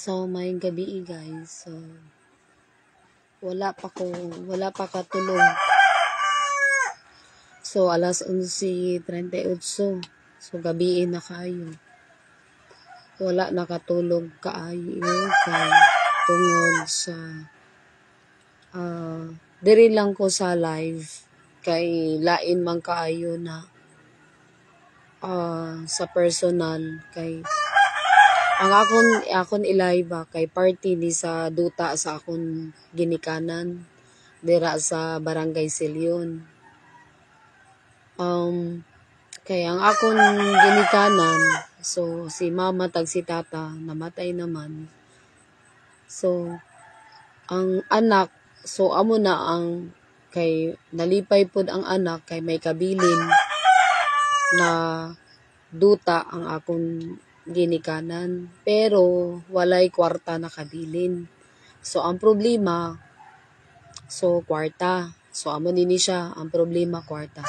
So, may gabi guys. So, wala pa katulog. So, alas 11:38. So, gabiin na kayo. Wala nakatulog kaayo kay tungod sa diri lang ko sa live kay lain man kaayo na sa personal kay ang akon ilayba kay party ni sa duta sa akon ginikanan dira sa Barangay Silyon. Kay ang akon ginikanan, so si mama tag si tata namatay naman. So ang anak, so amo na ang kay nalipay pod ang anak kay may kabilin na duta ang akong ginikanan pero walay kwarta na kabilin. So ang problema, so kwarta. So amo nini siya ang problema kwarta.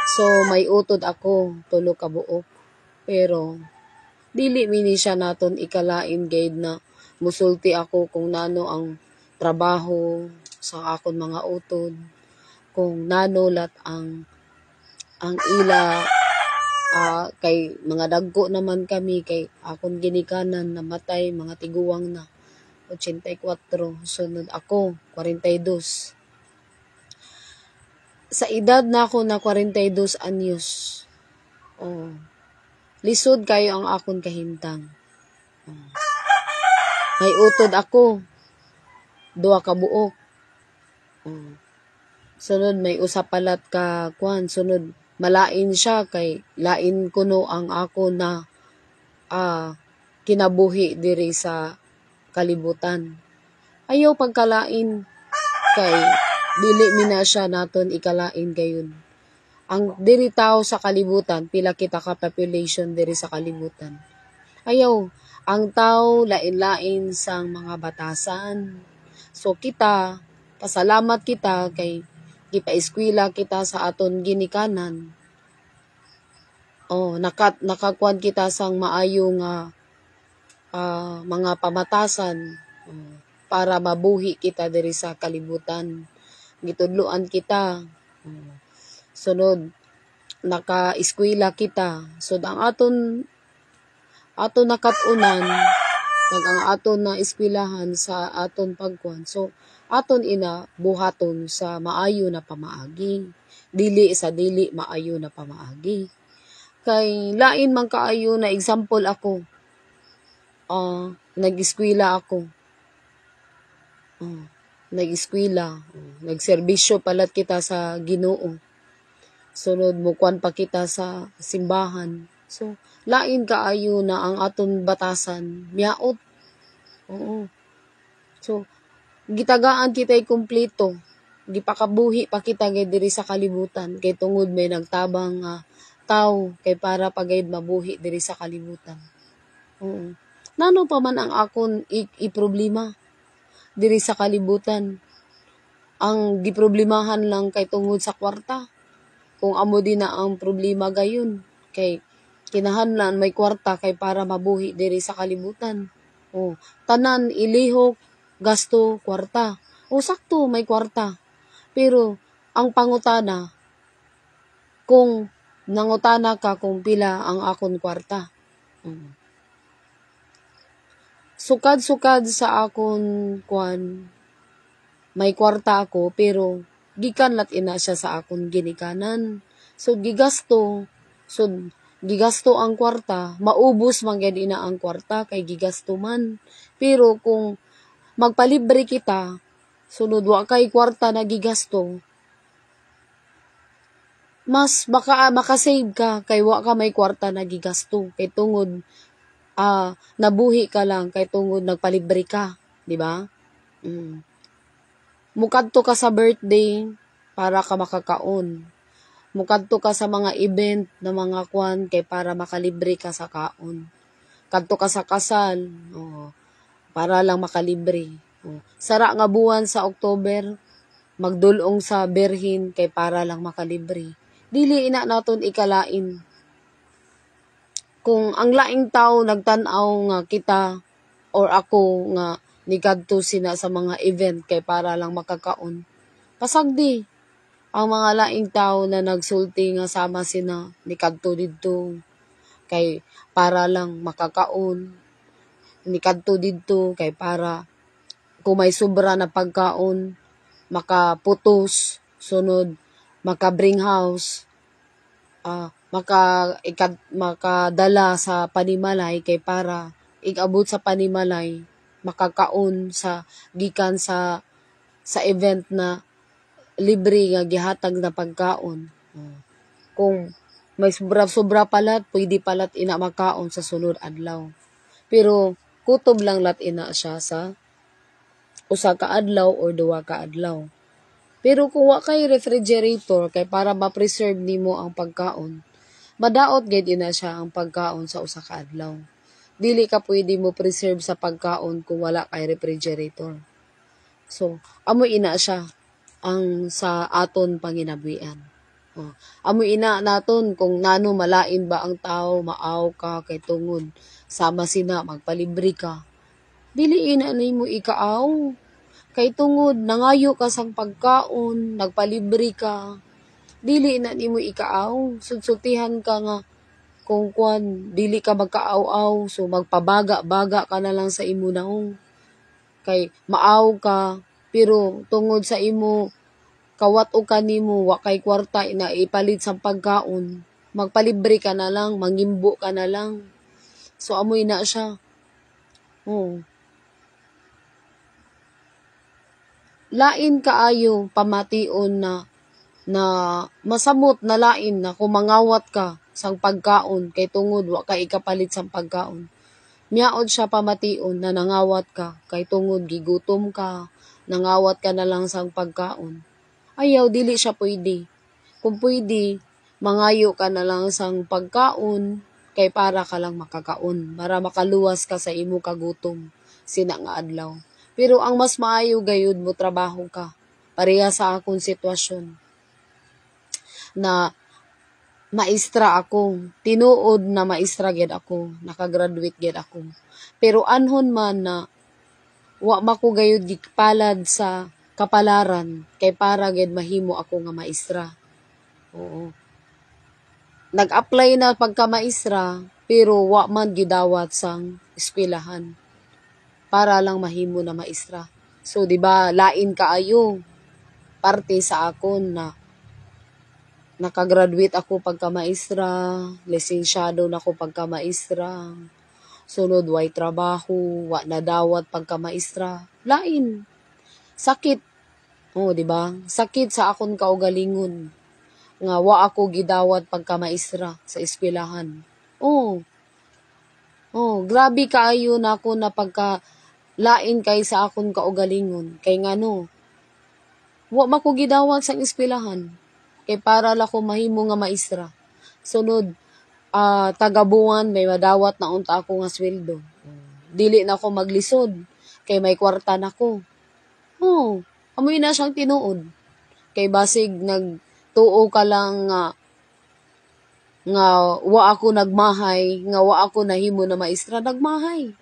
So may utod ako 3 ka buok pero dili mini siya naton ikalain guide na musulti ako kung nano ang trabaho sa akon mga utod, kung nano lat ang ila kay mga dagko naman kami kay akon ginikanan namatay mga tiguwang na 84, sunod ako 42. Sa edad na ako na 42 anyos, lisod kayo ang akon kahintang. May utod ako 2 ka buok. Sunod may usapalat ka sunod malain siya kay lain kuno ang ako na kinabuhi diri sa kalibutan. Ayaw pagkalain kay dili mina siya naton ikalain gayon. Ang diri tao sa kalibutan, pila kita ka population diri sa kalibutan. Ayaw, ang tao lain-lain sang mga batasan. So kita, pasalamat kita kay gipaeskwela kita sa aton ginikanan. Nakakuan kita sang maayo nga mga pamatasan para mabuhi kita diri sa kalibutan. Gitudloan kita. Sunod, naka-eskwela kita. So, ang aton nakatunan, ang aton na eskwelahan sa aton pagkuan. So, aton ina buhaton sa maayo na pamaagi. Dili maayo na pamaagi. Kay lain man kaayo na example ako. Nag-eskwela ako. Nag-eskwela. Nagserbisyo palat kita sa Ginoo. Sunod mo kuan pa kita sa simbahan. So, lain kaayo na ang aton batasan miaot. So, gitagaan kita'y kumpleto. Gipakabuhi pa kita diri sa kalibutan kay tungod may nagtabang tao kay para pagayud mabuhi diri sa kalibutan. Nano pa man ang akon i-problema diri sa kalibutan. Ang giproblemahan lang kay tungod sa kwarta. Kung amo din na ang problema gayon kay kinahanglan may kwarta kay para mabuhi diri sa kalibutan. Tanan ilihok, gasto, kwarta. Sakto may kwarta. Pero ang pangutana, kung nangutana ka kung pila ang akon kwarta. Sukad-sukad sa akon may kwarta ako pero gikan lat ina siya sa akon ginikanan. So gigasto ang kwarta, maubos man gyud ina ang kwarta kay gigasto man. Pero kung magpalibre kita, sunod wa kay kwarta na gigasto, mas makasave ka kay wa ka may kwarta na gigasto kay tungod nabuhi ka lang kay tungod nagpalibre ka, di ba? Mukadto ka sa birthday para ka makakaon. Mukadto ka sa mga event na mga kay para makalibre ka sa kaon. Kadto ka sa kasal, para lang makalibre. Sara nga buwan sa October, magdulong sa Berhin kay para lang makalibre. Dili ina naton ikalain. Kung ang laing tao nagtan-aw nga kita or ako nga nigadto sina sa mga event kay para lang makakaon. Pasagdi ang mga laing tao na nagsulti nga sama sina nigadto didto kay para lang makakaon. Nigadto didto kay para kung may sobra na pagkaon makaputos sunod maka-bring house makadala sa panimalay kay para igabot sa panimalay makakaon sa gikan sa event na libre nga gihatag na pagkaon. Kung may sobra palat, pwede palat ina makaon sa sunod adlaw. Pero kutob lang lat ina siya sa usa ka adlaw or duwa ka adlaw. Pero kung wa kay refrigerator kay para ma-preserve nimo ang pagkaon, madaot gid ina siya ang pagkaon sa usa ka adlaw. Dili ka pwede mo preserve sa pagkaon kung wala kay refrigerator. So, amo ina siya ang sa aton panginabuhian. Amo ina naton kung nano malain ba ang tao, maaw ka kay tungod sama sina magpalibre ka. Dili ina nimo ikaaw. Kay tungod nangayo ka sang pagkaon, nagpalibre ka. Dili na nimo ikaaw. Sultihan ka nga kung dili ka magkaaw-aw, so magpabaga-baga ka na lang sa imo naong. Kay maaw ka, pero tungod sa imo, kawat o kanimo, wa kay kwarta na ipalit sa pagkaon. Magpalibre ka na lang, mangimbo ka na lang. So amoy na siya. Lain kaayo pamation na masamot na lain na kung mangawat ka sang pagkaon kay tungod wa kay ikapalit sang pagkaon. Miaod siya pamation na nangawat ka kay tungod gigutom ka, nangawat ka na lang sang pagkaon. Ayaw dili siya pwede. Kung pwede, mangayo ka na lang sang pagkaon kay para ka lang makakaon, para makaluwas ka sa imo kagutom sina nga adlaw. Pero ang mas maayo gayud mo trabaho ka. Pareha sa akong sitwasyon. Na maestra ako. Tinuod na maestra gid ako. Nakagraduate gid ako. Pero anhon man na wa mako gayud gipalad sa kapalaran kay para gid mahimo ako nga maestra. Oo. Nag-apply na pagka maestra pero wa man gidawat sang eskwelahan para lang mahimo na maestra. So, di ba, lain kaayo. Parte sa akon na nakagraduate ako pagka maestra, lisensyado na ako pagka maestra, sunod way trabaho, wa nadawat pagka maestra. Lain. Sakit. Di ba? Sakit sa akon kaugalingon. Nga wa ako gidawat pagka maestra sa eskwelahan. Grabe kaayo na ako na pagka lain kay sa akon kaugalingon. Kay ngano, wa makugidawat sa eskwelahan. Kay para la ko mahimo nga maestra. Sunod, tagabuan may madawat na unta ako nga sweldo. Dili na ako maglisod. Kay may kwarta na ko. Amoy na siyang tinuod. Kay basig nagtuo ka lang nga wa ako nagmahay, nga wa ako nahimo na maestra, nagmahay.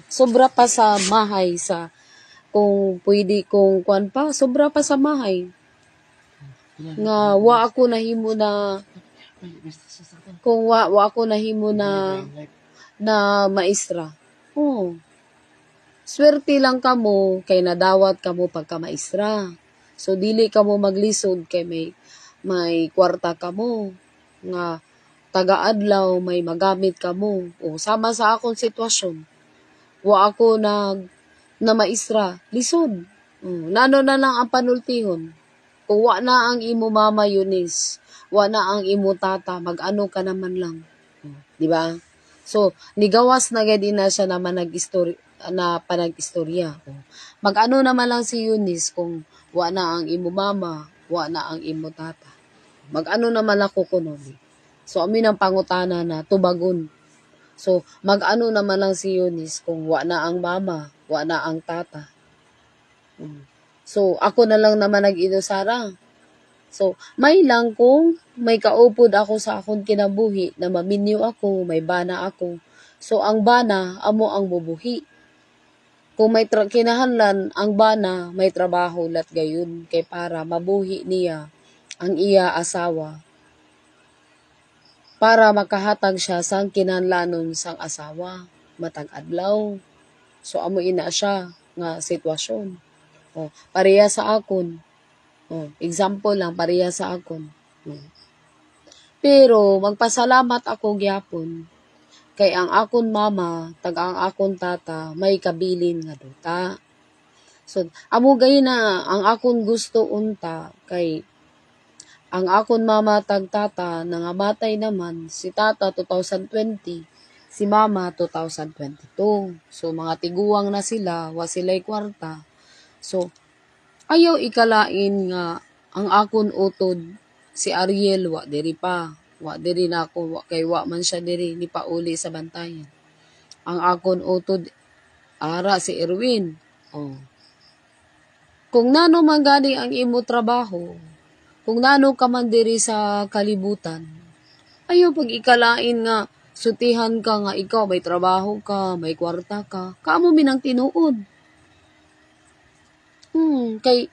Sobra pa sa mahay sa kung pwede kung sobra pa sa mahay. Nga wa ako nahimo na kung wa ako nahimo na maestra. Swerte lang kamo kay nadawat kamo pagka maestra. So dili kamo maglisod kay may kwarta kamo nga taga-adlaw may magamit kamo. Sama sa akong sitwasyon. Wa ako na maestra, lisod. Nano na lang ang panultihon. Kung wa na ang imo mama Eunice, wa na ang imo tata, mag-ano ka naman lang. Di ba? So, nigawas na gadi na siya naman panag-istorya. Mag-ano naman lang si Eunice kung wa na ang imo mama, wa na ang imo tata. Mag-ano naman ako kuno. So, amin ang pangutana na tubagon. So, mag-ano naman lang si Eunice kung wa na ang mama, wa na ang tata. So, ako na lang naman nag-inusara. So, may lang kung may kaupod ako sa akong kinabuhi na maminyo ako, may bana ako. So ang bana amo ang bubuhi. Kung may kinahanglan ang bana may trabaho lat gayon kay para mabuhi niya ang iya asawa para makahatag siya sang kinahanglanon sang asawa matag adlaw. So amo ina siya nga sitwasyon. Pareha sa akon. Example lang pareha sa akon. Pero magpasalamat ako gyapon kay ang akon mama tag ang akon tata may kabilin nga duta. So amo gay na ang akon gusto unta kay ang akon mama tag tata nangamatay naman si tata 2020, si mama 2022. So mga tiguang na sila, wa sila'y kwarta. So ayaw ikalain nga ang akon utod si Ariel wa diri pa. Wa diri na ako, kay wa man siya diri ni pauli sa bantayan. Ang akon utod ara si Erwin. Kung nano man gani ang imo trabaho, kung nano ka man diri sa kalibutan, ayaw pag ikalain nga sutihan ka nga ikaw may trabaho ka, may kwarta ka, kaamo minang tinuod. Kay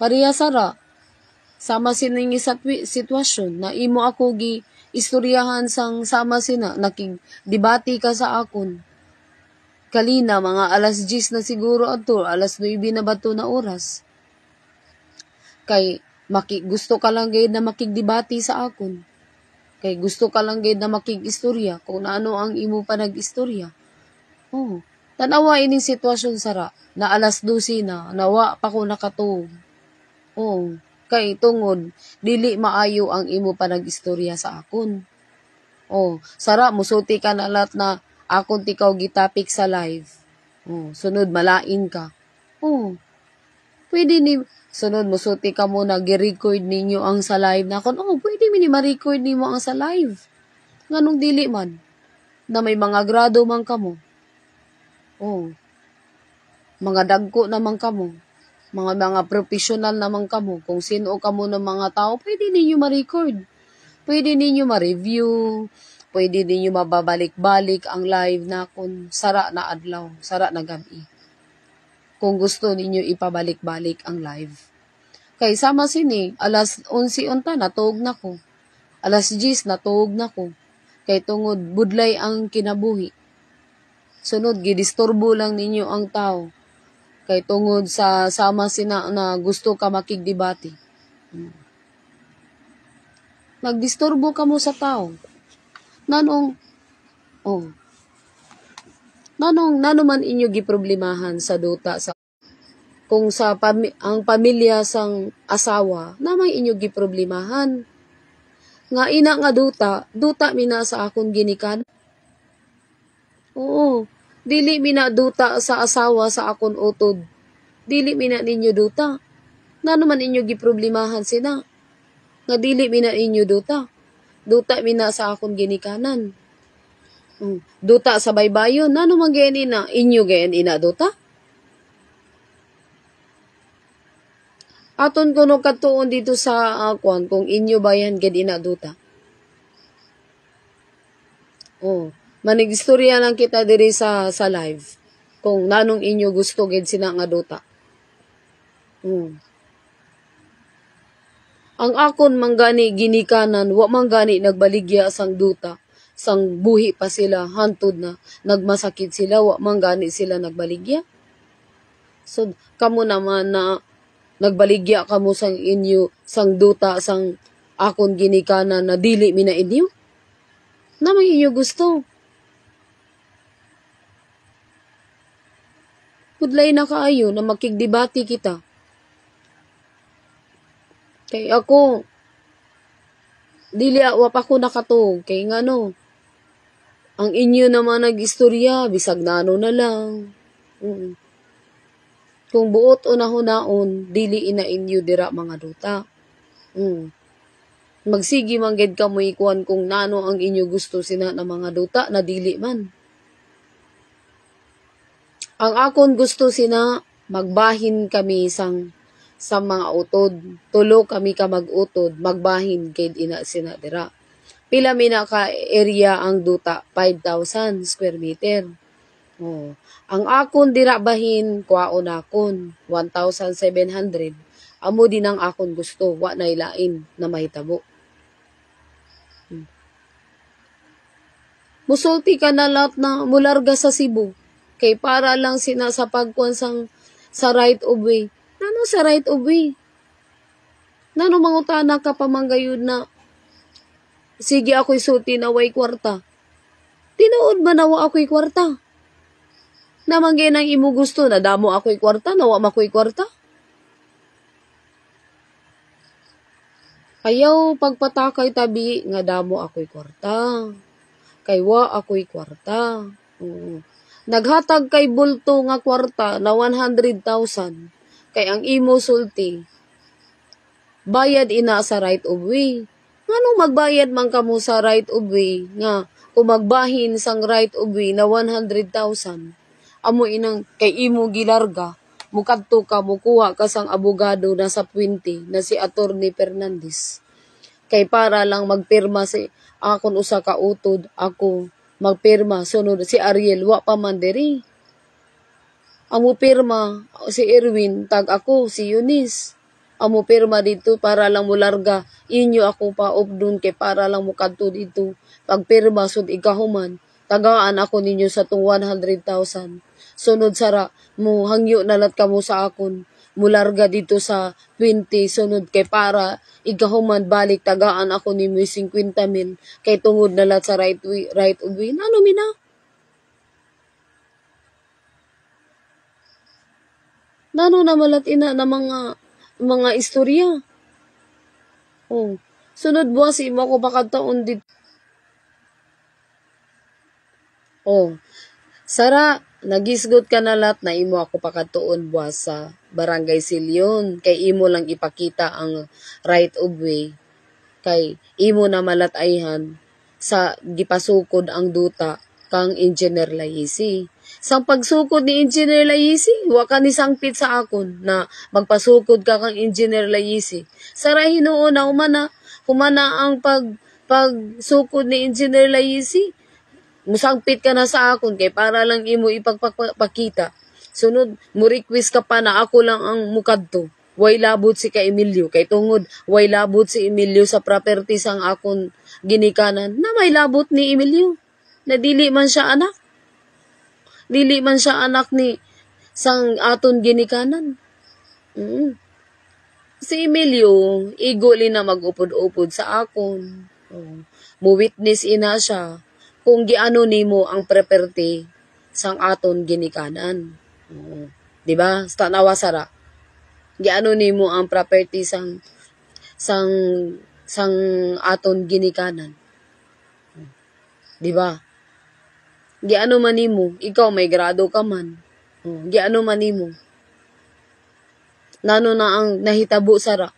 pareha sara sama sining sitwasyon na imo ako gi istoryahan sang sama sina nakig-debate ka sa akon. Kalina mga alas 10 na siguro ato, alas 9 na bato na oras. Kay gusto ka lang gayud na makigdebate sa akon. Kay gusto ka lang gayud na makig-istorya kung ano ang imo pa nag-istorya. Tanawa ining sitwasyon sara na alas 12 na nawa pa ko nakatuog. Kay tungod dili maayo ang imo pa nag-istorya sa akon. Sara musuti ka na lat na akon tikaw gitapik sa live. Sunod malain ka. Pwede ni sunod musuti ka mo gi-record ninyo ang sa live na kon. Pwede mi ni ma-record nimo ang sa live. Nganong dili man na may mga grado man kamo. Mga dagko naman kamo. Mga professional naman kamo. Kung sino kamo ng mga tao, pwede ninyo ma-record. Pwede ninyo ma-review. Pwede ninyo mababalik-balik ang live na kung sara na adlaw, sara na gabi. Kung gusto ninyo ipabalik-balik ang live. Kay sama sini, alas 11 unta, natuog na ko. Alas 10, natuog na ko. Kay tungod, budlay ang kinabuhi. Sunod, gidisturbo lang ninyo ang tao. Kay tungod sa sama sina na gusto ka makigdebate. Nagdisturbo ka mo sa tao. Nanong man inyo giproblemahan sa duta sa kung sa ang pamilya sang asawa namay inyo giproblemahan. Nga ina nga duta mina sa akon ginikan. Dili mina duta sa asawa sa akon utod. Dili mina ninyo duta. Nano man inyo giproblemahan sina. Nga dili mina inyo duta. Duta mina sa akon ginikanan. Duta sa baybayon. Nano man gayan ina? Inyo gayan ina duta? Aton kuno katuon dito sa kung inyo bayan gad ina duta. Manigistorya lang kita diri sa live. Kung nanong inyo gusto gid sina nga duta. Ang akon manggani ginikanan, wa manggani nagbaligya sang duta. Sang buhi pa sila, hantod na nagmasakit sila, wa manggani sila nagbaligya. So, kamo naman na nagbaligya kamo sang inyo, sang duta, sang akon ginikanan na dili mina inyo. Namang inyo gusto. Kudlay na kaayo na makigdebate kita. Kay ako, dili wa pa ko nakatuog. Kay ngano, ang inyo naman nag-istorya, bisag nano na lang. Kung buot unahon-naon, dili ina inyo dira mga duta. Magsigi manggid ka mo ikuan kung nano ang inyo gusto sina na mga duta na dili man. Ang akon gusto sina, magbahin kami sa mga utod. Tulo kami ka mag-utod, magbahin kay ina sina dira. Pila mina ka area ang duta? 5,000 square meter. Oh. Ang akon dira bahin, kwaon akon, 1,700. Amo din ang akon gusto, wa na ilain na mahitabo. Musulti ka na lahat na mularga sa Cebu. Kay para lang sina sa pagkuan sa right of way. Nano sa right of way? Nano mangutana ka pamanggayod na sige ako'y sulti na way kwarta. Tinuod ba na wa ako'y kwarta? Namanggay nang imo gusto na damo ako'y kwarta, na wa mako'y kwarta? Ayaw pagpatakay tabi nga damo ako'y kwarta. Kay wa ako'y kwarta. Naghatag kay bulto nga kwarta na 100,000. Kay ang imo sulti, bayad ina sa right of way. Nganong magbayad man kamo sa right of way nga kung magbahin sang right of way na 100,000. Amo inang kay imo gilarga, mukadto ka mukuha ka sang abogado na sa 20 na si Attorney Fernandez. Kay para lang magpirma si akon usa ka utod, ako magpirma sunod si Ariel wa pa man diri. Amo pirma si Erwin tag ako si Eunice. Amo pirma dito para lang mularga inyo ako pa obdun kay para lang mukadto dito. Pagpirma sud ikahuman tagaan ako ninyo sa tong 100,000. Sunod sara mo hangyo nalat kamo sa akon mularga dito sa 20 sunod kay para ikahuman balik tagaan ako ni 50,000 kay tungod nalat sa right of way. Ano mina? Nano na malat ina na mga istorya. Oh. Sunod buwas imo ko bakadtaon dito. Oh. Sara, nagisgot ka na lahat na imo ako pakatuon buwas sa Barangay Silyon. Kay imo lang ipakita ang right of way. Kay imo na malatayhan sa gipasukod ang duta kang Engineer Laisi. Sang pagsukod ni Engineer Laisi, wa ka ni sangpit sa akon na magpasukod ka kang Engineer Laisi. Sara hinuon na humana ang pagsukod ni Engineer Laisi. Musangpit ka na sa akon kay para lang imo ipagpakita. Sunod, mo request ka pa na ako lang ang mukadto. Way labot si ka Emilio. Kay tungod, way labot si Emilio sa properties ang akon ginikanan. Na may labot ni Emilio. Na dili man siya anak. Dili man siya anak ni sang aton ginikanan. Si Emilio, iguli na mag-upod-upod sa akon. Mu-witness ina siya kung giano nimo ang property sang aton ginikanan. Di ba? Sa tanawa sara. Giano nimo ang property sang aton ginikanan. Di ba? Giano man nimo, ikaw may grado ka man. Giano man nimo. Nano na ang nahitabo sara.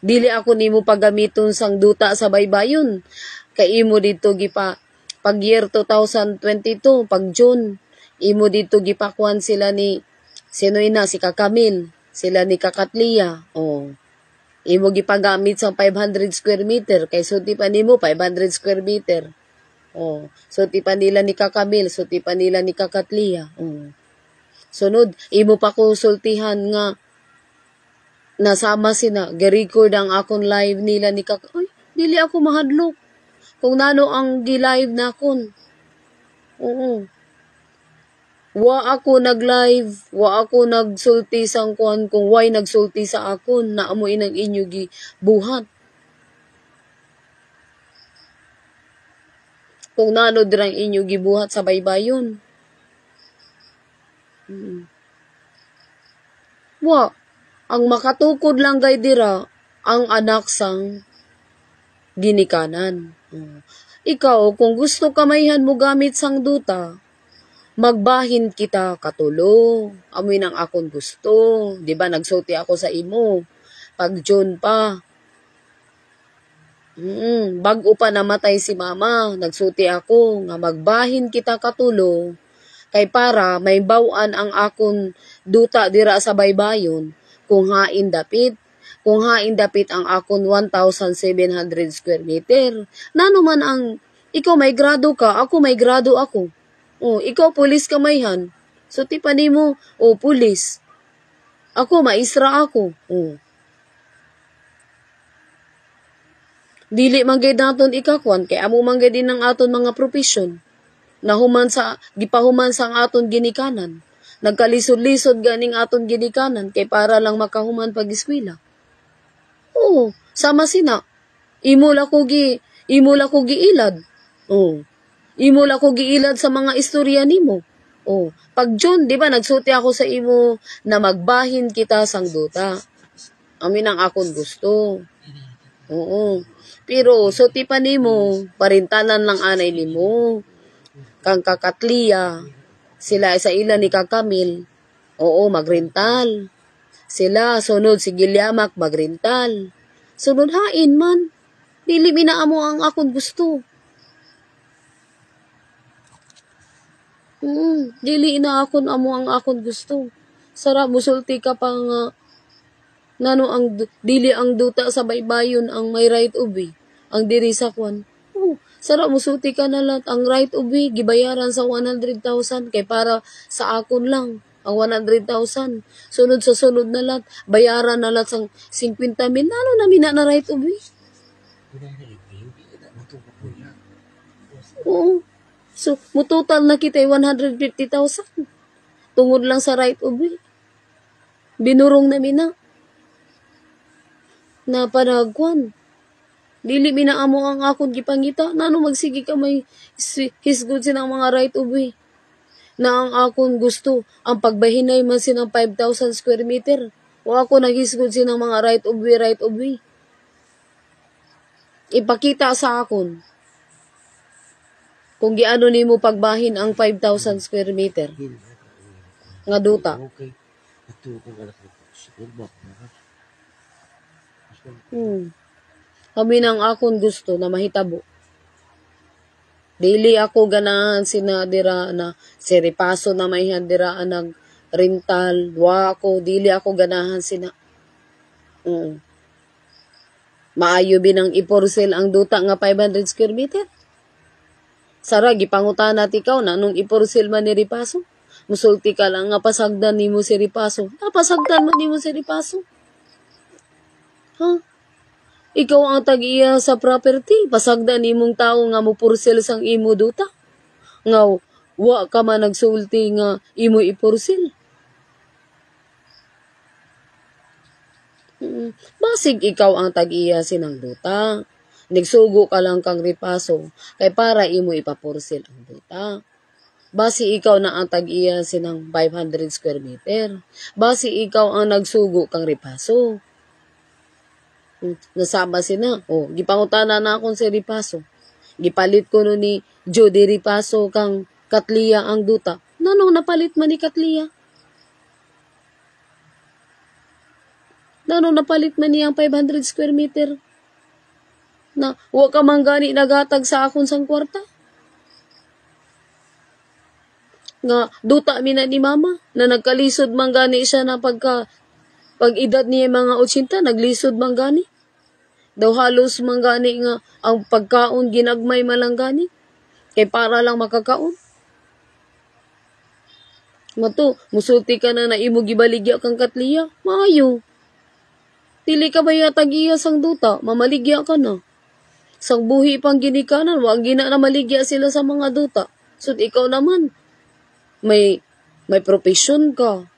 Dili ako nimo pagamiton sang duta sa baybayon. Kay imo dito pag year 2022 pag June imo dito gipakuan sila ni sino ina si Kakamil, sila ni Kakatlia. Imo gipagamit sa 500 square meter kay suti pa nimo 500 square meter. Suti pa nila ni Kakamil, suti pa nila ni Kakatlia. Sunod imo pa ko sultihan nga nasama sina gi-record ang akon live nila ni Ay, dili ako mahadlok. Kung nano ang gi-live na akon. Wa ako nag-live, wa ako nagsulti sang kuan kung why nagsulti sa akon na amo inang inyo gibuhat. Kung nano dirang inyo gibuhat sa baybayon. Wa, ang makatukod lang gay dira ang anak sang ginikanan. Ikaw, kung gusto ka mayhan mo gamit sang duta, magbahin kita katulo. Amoy nang akon gusto. Diba, nagsulti ako sa imo. Pag June pa. Bago pa namatay si mama, nagsulti ako nga magbahin kita katulo. Kay para may bawaan ang akon duta dira sa baybayon kung hain dapit. kung hain dapit ang akon 1,700 square meter. Nano man ang, ikaw may grado ka, ako may grado ako. Ikaw pulis kamayhan. So ti pa nimo, pulis. Ako maistra ako. Dili man gid naton ikakwan kay amo man gid din ang aton mga profesyon. Gipahuman sa ang aton ginikanan. Nagkalisod-lisod ganing aton ginikanan kay para lang makahuman pag-eskwela. Sama sina. Imo la ko giilad. Imo la ko giilad sa mga istorya nimo. Pag June, di ba, nagsuti ako sa imo na magbahin kita sang duta. Amin ang akon gusto. Pero, suti pa nimo, parintanan lang anay nimo. Kang kakatliya, sila sa ila ni Kakamil, magrental. Sila, sunod si Gilyamak, magrental. Sunod hain man. Dili minaamo ang akon gusto. Dili na akon amo ang akon gusto. Sara musulti ka pa nga nano ang dili ang duta sa baybayon ang may right of way. Ang diri sa kwan. Sara musulti ka na lahat ang right of way gibayaran sa 100,000 kay para sa akon lang ang 100,000. Sunod sa sunod na lahat bayaran na lahat sang 50,000 nano na mina na right of way. So, mutotal na kita 150,000. Tungod lang sa right of way. Binurong na mina. Na panagkuan. Dili minaamo ang akon gipangita. Nano magsige ka may hisgod sinang mga right of way. Na ang akon gusto, ang pagbahinay man sinang 5,000 square meter. O ako naghisgod sinang mga right of way. Ipakita sa akon. Kung giano nimo pagbahin ang 5,000 square meter. Nga duta. Kami nang akong gusto na mahitabo. Dili ako ganahan sinadira na seripaso na may handira nag rental. Dili ako ganahan sina. Maayo binang iporsel ang duta nga 500 square meter. Sara, gipangutan natin ikaw na nung iporsil man ni Ripaso. Musulti ka lang nga pasagdan ni mo si Ripaso. Napasagdan man ni mo si Ripaso. Ikaw ang tag-iya sa property. Pasagdan ni mong tao nga mo porsil sang imo duta. Nga, wa ka man nagsulti nga imo iporsil. Basig ikaw ang tag-iya sinang duta. Nagsugo ka lang kang Ripaso, kay para imo ipaporsil ang duta. Basi ikaw na ang tag-iya sinang 500 square meter. Basi ikaw ang nagsugo kang Ripaso. Nasama sina. Gipangutana na akong si Ripaso. Gipalit ko no ni Jody Ripaso kang Katlia ang duta. Nanong napalit man ni Katlia? Nanong napalit man niya ang 500 square meter? Na wa ka man gani nagatag sa akon sang kwarta. Nga duta mina ni mama na nagkalisod man gani siya na pag edad niya mga 80 naglisod man gani. Daw halos man gani nga ang pagkaon ginagmay malang gani kay para lang makakaon. Mato, musulti ka na imo gibaligya kang Katlia. Maayo. Dili ka ba tag-iya sang duta, mamaligya ka na. Sang buhi pang ginikanan, wag gina na maligya sila sa mga duta. So, ikaw naman, may profesyon ka.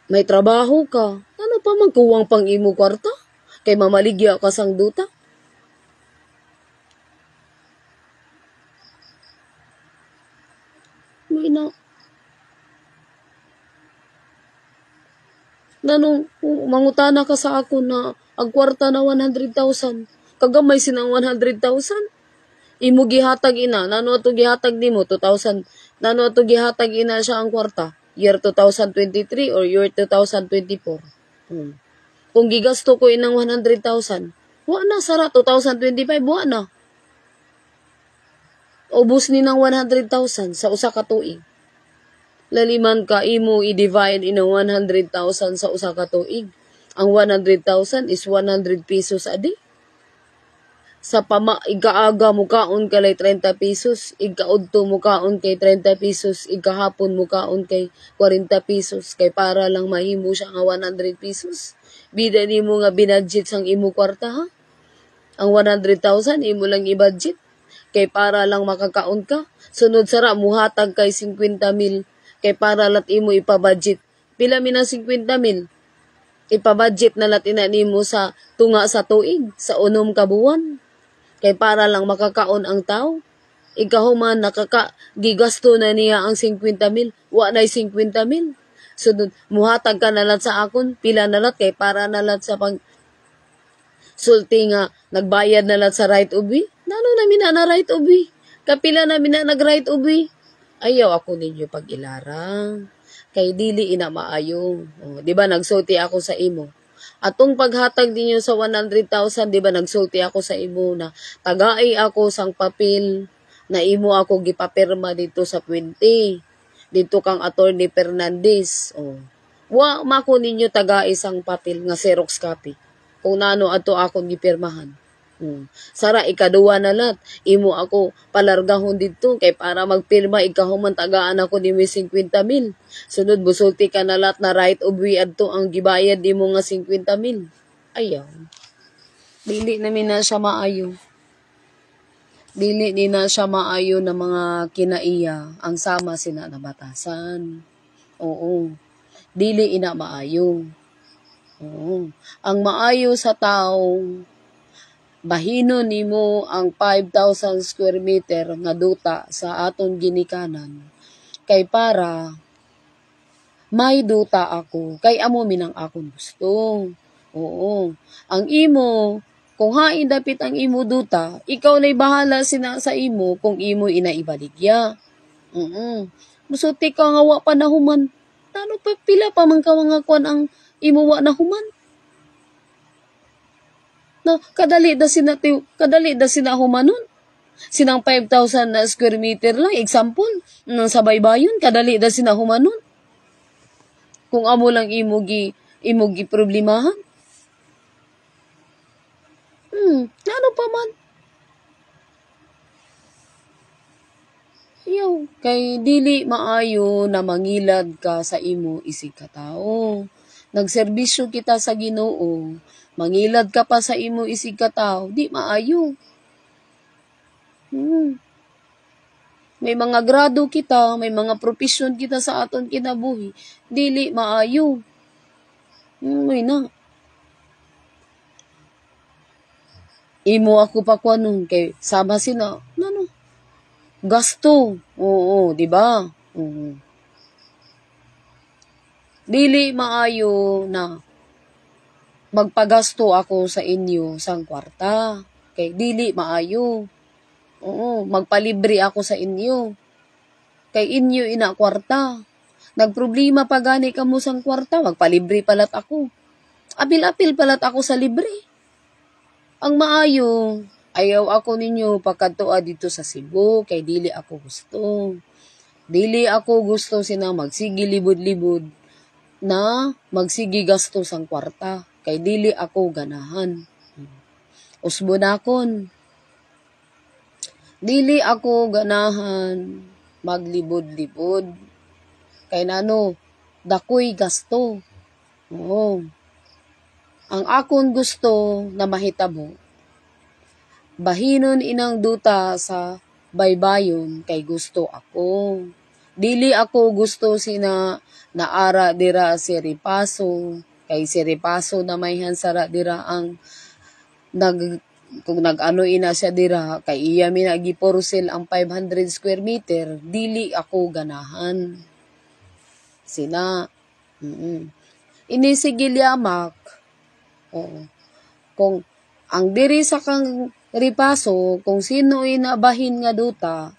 May trabaho ka. Ano pa magkuwang pang imo kwarta? Kay mamaligya ka sang duta? May na... Nanong mangutana ka sa ako na ang kwarta na 100,000. Kagamay sinang 100,000. Imo gihatag ina. Nano ato gihatag nimo 2,000. Nano ato gihatag ina siya ang kwarta. Year 2023 or year 2024. Kung gigasto ko inang 100,000. Wa na sara 2025 wa na. Ubos ni ng 100,000 sa usa ka tuig. Laliman ka imo i-divide in 100,000 sa usa ka tuig. Ang 100,000 is 100 pesos a day. Sa igaaga mo kaon kay 30 pesos, igaudto mo kaon kay 30 pesos, igahapon mo kaon kay 40 pesos, kay para lang mahimo siya nga 100 pesos. Bida nimo nga binadget sang imo kwarta ha. Ang 100,000 imo lang i-budget kay para lang makakaon ka. Sunod sara muhatag kay 50,000 kay para lat imo ipabudget. Pila mi ng 50,000? Ipabudget na lat ina nimo sa tunga sa tuig, sa unom ka buwan. Kay para lang makakaon ang tao. Ikahuman gigasto na niya ang 50,000. Wa na'y 50,000. Sunod, muhatag ka na lat sa akon, pila na lat kay para na lat sa sulti nga nagbayad na lat sa right ubi. Nano na mina na right ubi? Kapila na mina nag right ubi? Ayaw ako ninyo pag ilarang. Kay dili ina maayo. O, di ba nagsulti ako sa imo? Atong paghatag ninyo sa 100,000, di ba nagsulti ako sa imo na tagai ako sang papel na imo ako gipapirma dito sa 20. Dito kang Attorney Fernandez. O. Wa mako ninyo tagai sang papel nga Xerox copy. Kung nano ato akong gipirmahan. Sara ikaduwa na lat. Imo ako palargahon dito kay para magpirma ikahuman tagaan ako ni 50,000. Sunod busulti ka na lat na right of way adto ang gibayad nimo nga 50,000. Ayaw. Dili namin na siya maayo. Dili ni na siya maayo na mga kinaiya ang sama sina na batasan. Oo. Dili ina maayo. Oo. Ang maayo sa tao bahino nimo ang 5,000 square meter nga duta sa aton ginikanan kay para may duta ako kay amo minang akong gusto. Oo. Ang imo kung hain dapit ang imo duta, ikaw na'y bahala sa imo kung imo inaibaligya. Musuti ka nga wa pa nahuman. Tano pa pila pa man ka mga kwan ang imo wa nahuman? No, kadali da sina humanon. Sinang 5,000 na square meter lang, example, nang sa baybayon, kadali da sina humanon. Kung amo lang imo gi problemahan. Ano pa man? Yaw, kay dili maayo na mangilad ka sa imo isig ka tao. Nagserbisyo kita sa Ginoo. Mangilad ka pa sa imo isig ka tao, di maayo. May mga grado kita, may mga profesyon kita sa aton kinabuhi, dili maayo. May na. Imo ako pa kuanon kay sama sina, ano? Gasto. Oo, di ba? Dili maayo na magpagasto ako sa inyo sang kwarta. Kay dili maayo. Oo, magpalibre ako sa inyo. Kay inyo ina kwarta. Nagproblema pa gani kamo sang kwarta, magpalibre palat ako. Apil-apil palat ako sa libre. Ang maayo, ayaw ako ninyo pagkadtoa dito sa Cebu, kay dili ako gusto. Dili ako gusto sina magsigi libod-libod na magsigi gasto sang kwarta. Kay dili ako ganahan. Usbonakon. Dili ako ganahan maglibod-libod. Kay nano, dakoy gasto. Oo. Ang akon gusto na mahitabo, bahinon inang duta sa baybayon kay gusto ako. Dili ako gusto sina naara dira si Ripaso. Kay si Ripaso na may hansara dira ang kung nag-ano ina siya dira, kay iya mi nagiporcel ang 500 square meter, dili ako ganahan. Sina, inisigilyamak, kung ang diri sa kang Ripaso, kung sino inabahin nga duta,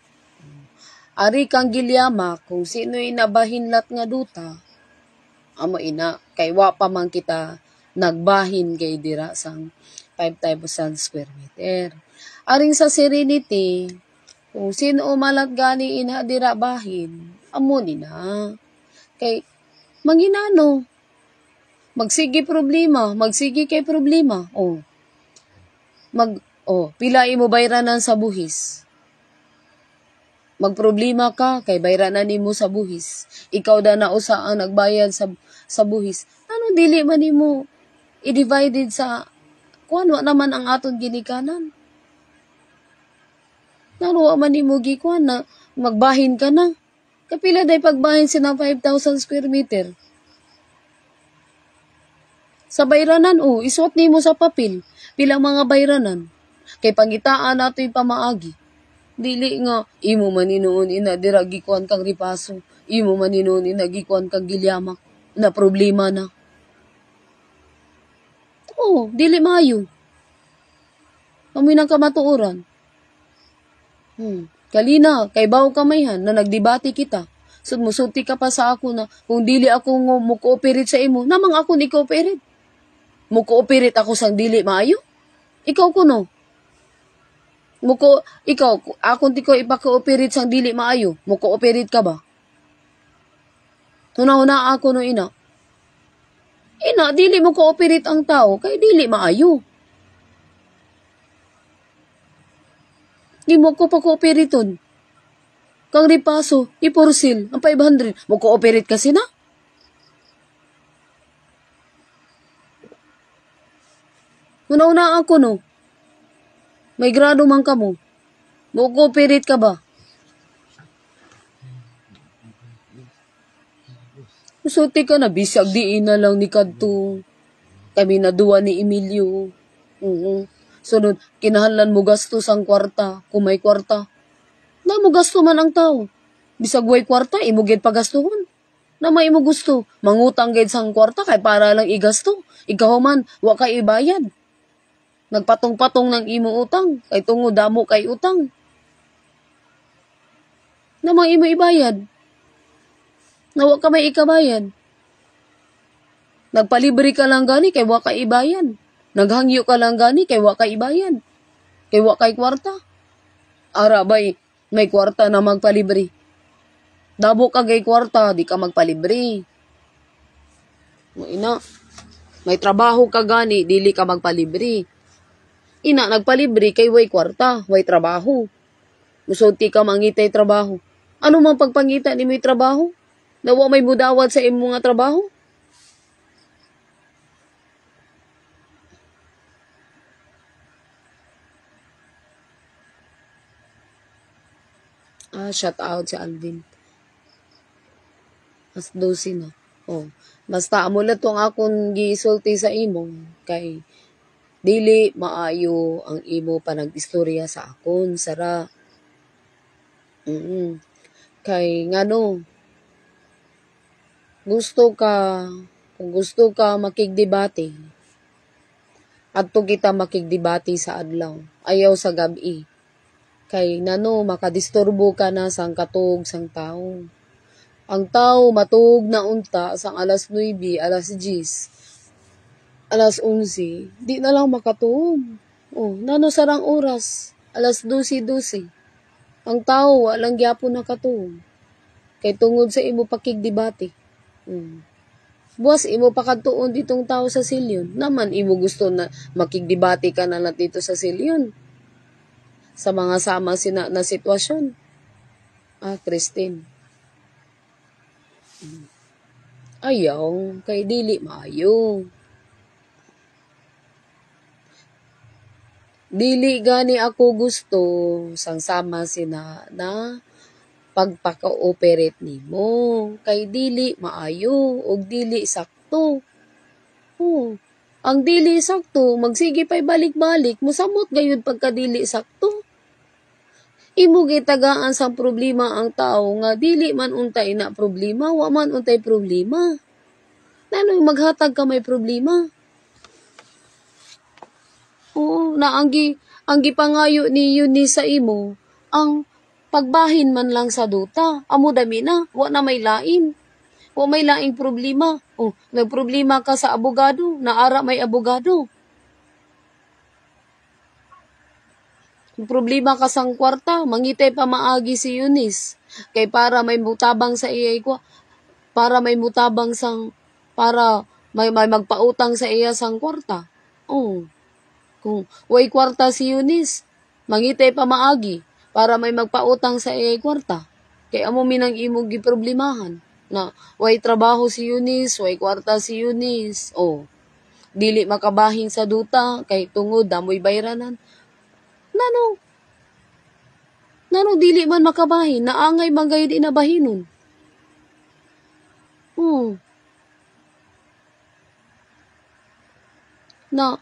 ari kang gilyamak, kung sino inabahin lat nga duta, amo ina, kay wa pa man kita nagbahin kay dira sang 5,000 square meter. Aring sa Serenity, kung sino umalat gani ina dira bahin, Amo ni na. Kay, manginano, magsige kay problema. Pila imo bayranan sa buhis. Magproblema ka, kay bayranan nimo sa buhis. Ikaw da na usa ang nagbayad sa buhis. Ano dili man nimo i-divided sa kuan naman ang aton ginikanan. Naruwa man nimo gikuan na magbahin ka na. Kapila day pagbahin sina 5,000 square meter. Sa bayranan, isuot nimo sa papel. Pilang mga bayranan. Kay pangitaan nato yung pamaagi. Dili nga, imo maninuon ina, dira gikuan kang ripaso. Imo maninuon ina, gikuan kang gilyamak. Na problema na. Dili maayo. Amoy ng kamatuoran. Kalina, kay baw kamayhan na nagdebate kita. So, musulti ka pa sa ako na kung dili ako mo-cooperate sa imo, namang ako ni cooperate. Mo-cooperate ako sang dili maayo? Ikaw kuno. Ikaw, akong di ko ipa-cooperate sang dili maayo. Mo-cooperate ka ba? Huna-huna ako no ina. Ina, dili mo cooperate ang tao, kay dili maayo. Di mo ko pa-cooperateon. Kang ripaso, ipursil, ang 500. Mo cooperate kasi na? Una-una ako no. May grado man ka mo. Mo cooperate ka ba? Suti ka na, bisag diin na lang ni Kadto. Kami na duwa ni Emilio. Sunod, kinahanglan mo gasto sang kwarta, kung may kwarta. Na mo gasto man ang tao. Bisag way kwarta, imugid pagastuhon. Na may imo gusto, mangutang gid sang kwarta kay para lang igasto. Ikaw man, wa kay ibayad. Nagpatong-patong ng imo utang, kay tungod damo kay utang. Na may imo ibayad. Na wa ka may ikabayad. Nagpalibre ka lang gani kay wa ka ibayad. Naghangyo ka lang gani kay wa ka ibayad. Kay wa kay kwarta. Ara bay, may kwarta na magpalibre. Dabo ka gay kwarta, di ka magpalibre. Ina, may trabaho ka gani, dili ka magpalibre. Ina, nagpalibre kay way kwarta, way trabaho. Musulti ka mangitay trabaho. Ano mang pagpangita ni may trabaho? Nawa may mudawat sa imo nga trabaho? Shout out si Alvin. Mas 12 na. Basta amo lang tong akong gisulti sa imo kay dili maayo ang imo panag-istorya sa akon, sara. Kay ngano, kung gusto ka makigdebate, adto kita makigdebate sa adlaw, ayaw sa gabi. Kay nano, makadisturbo ka na sang katog sang tao. Ang tao matug na unta sang alas 9, alas 10, alas 11, di na lang makatuog. Nano sarang oras, alas 12. Ang tao walang gyapon nakatuog. Kay tungod sa imo pakigdebate. Buwas imo pakadtuon ditong tao sa silyon. Naman imo gusto na makigdebate ka na lang dito sa silyon. Sa mga sama na sitwasyon. Christine. Ayaw, kay dili maayo. Dili gani ako gusto sang sama sina na pagpaka-operate nimo. Kay dili maayo o dili sakto. Ang dili sakto, magsige pa'y balik-balik, musamot gayud pagka-dili sakto. Imo gitagaan sang problema ang tao nga dili man untay na problema, wa man untay problema. Nano'y maghatag ka may problema? Ang gipangayo ni Eunice sa imo, ang pagbahin man lang sa duta. Amo dami na, wa na may lain. Wa may laing problema. Nagproblema ka sa abogado, naara may abogado. Problema ka sang kwarta, mangitay pa maagi si Eunice. Kay para may mutabang sa iya para may mutabang sang, para may magpautang sa iya sang kwarta. Oh, kung way kwarta si Eunice, mangitay pa maagi, para may magpautang sa iya kwarta. Kay amo minang imong giproblemahan, na way trabaho si Eunice, way kwarta si Eunice. Oh, dili makabahin sa duta, kay tungod, damoy bayranan. Nanong dili man makabahin, naangay man gayud inabahinon. Na,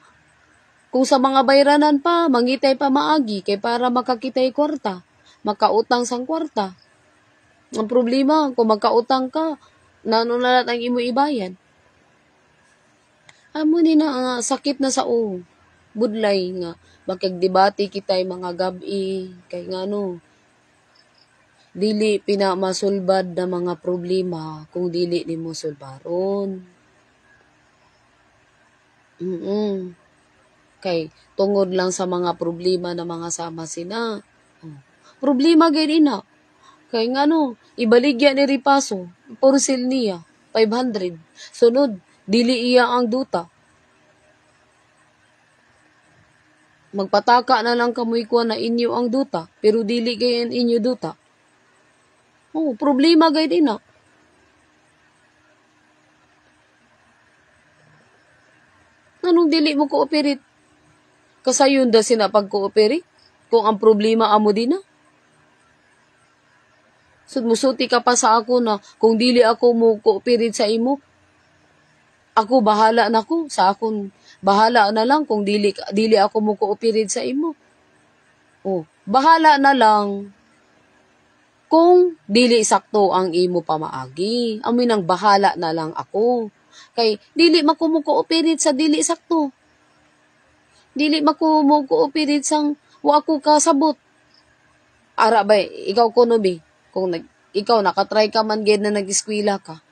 kung sa mga bayranan pa, mangitay pa maagi, kay para makakitay kwarta, makautang sang kwarta. Ang problema, kung magkautang ka, nano na lang ang imo ibayan. Amo ni na sakit na sa budlay nga, makagdebate kitay mga gabi, kay ngano, dili pinamasulbad na mga problema kung dili nimo sulbaron. Kay tungod lang sa mga problema na mga sama sina. Problema gayud ina. Kay ngano, ibaligya ni Ripaso, porsil niya, 500. Sunod, dili iya ang duta. Magpataka na lang kamoy ko na inyo ang duta, pero dili gayon inyo duta. Problema gayud ina. Anong dili mo kooperit? Kasayon da sina pag-kooperit? Kung ang problema amo din na? Musuti ka pa sa ako na kung dili ako mo kooperit sa imo, ako bahala na ko. Sa akon, bahala na lang kung dili ako mo kooperit sa imo. Bahala na lang kung dili sakto ang imo pamaagi. Amoy nang bahala na lang ako. Kay dili makumuko-operate sa dili sakto. Dili makumuko-operate sang wa ko kasabot. Ara ba, ikaw kuno bi, kung ikaw nakatry ka man gid na nag-eskwela ka.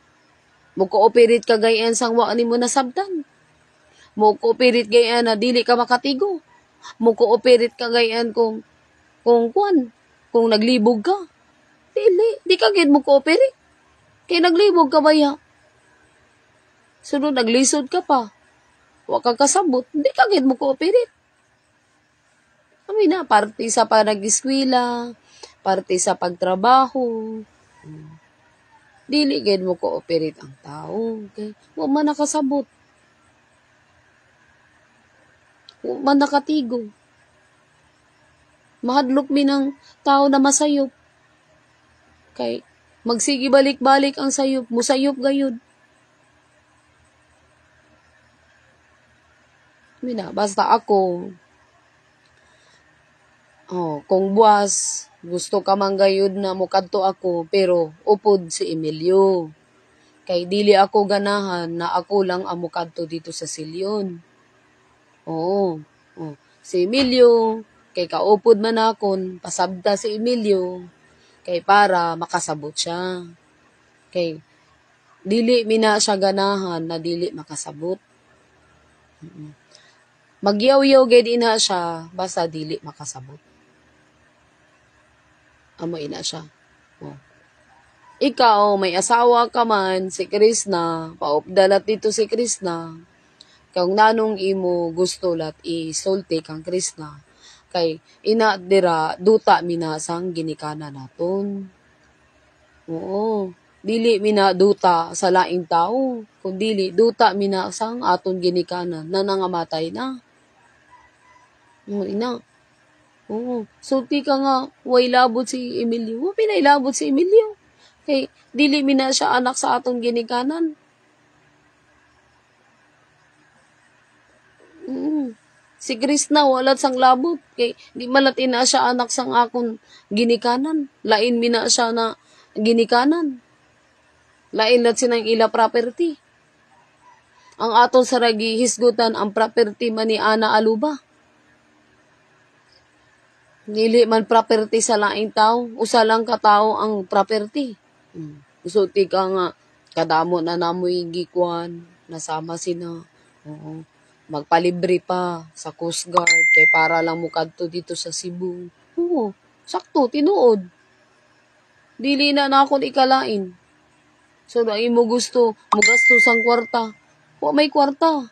Mo ko-operate ka gayan sang wa nimo nasabtan. Mo ko-operate gayan na dili ka makatigo. Mo ko-operate ka gayan kung naglibog ka. Di ka gid mo ko-operate. Kay naglibog ka ba ya? Sunod, naglisod ka pa. Wa ka kasabot, di ka gid mo kooperate. Kami na, parte sa panag-eskwela, parte sa pagtrabaho. Dili gid mo kooperate ang tao. Okay? Wa man nakasabot. Wa man nakatigo. Mahadlok mi ng tao na masayop. Kay, magsigi balik-balik ang sayop, musayop gayud. Basta ako, kung buwas, gusto ka man gayud na mukadto ako, pero upod si Emilio. Kay dili ako ganahan na ako lang ang mukadto dito sa Silyon. Si Emilio, kay kaupod man akon, pasabta si Emilio, kay para makasabot siya. Kay dili mina siya ganahan na dili makasabot. Magyaw-yaw gid ina siya, basta dili makasabot. Amo ina siya. Ikaw, may asawa ka man, si Krishna, paupdalat dito si Krishna. Kung nanong imo gusto lat isulti kang Krishna. Kay ina dira, duta mina sang ginikana naton. Dili mina duta sa laing tao, kundi duta mina sang aton ginikanan na nangamatay na. Ina. Sulti ka nga, way labot si Emilio. Pinailabot si Emilio. Kay, dili mina siya anak sa atong ginikanan. Si Krishna, walat sang labot. Kay, di malat ina siya anak sang akong ginikanan. Lain mina siya na ginikanan. Lain lat sinang ila property. Ang aton saragi hisgutan ang property man ni Ana Aluba. Dili man property sa laing tao, usa lang ka tao ang property. Usulti ka nga kadamo na namoy gikuan, nasama sina. magpalibre pa sa Coast Guard kay para lang mo kadto dito sa Cebu. Oo, sakto tinuod. Dili na akon ikalain. So na imo gusto mogastos ang kwarta. Wa may kwarta.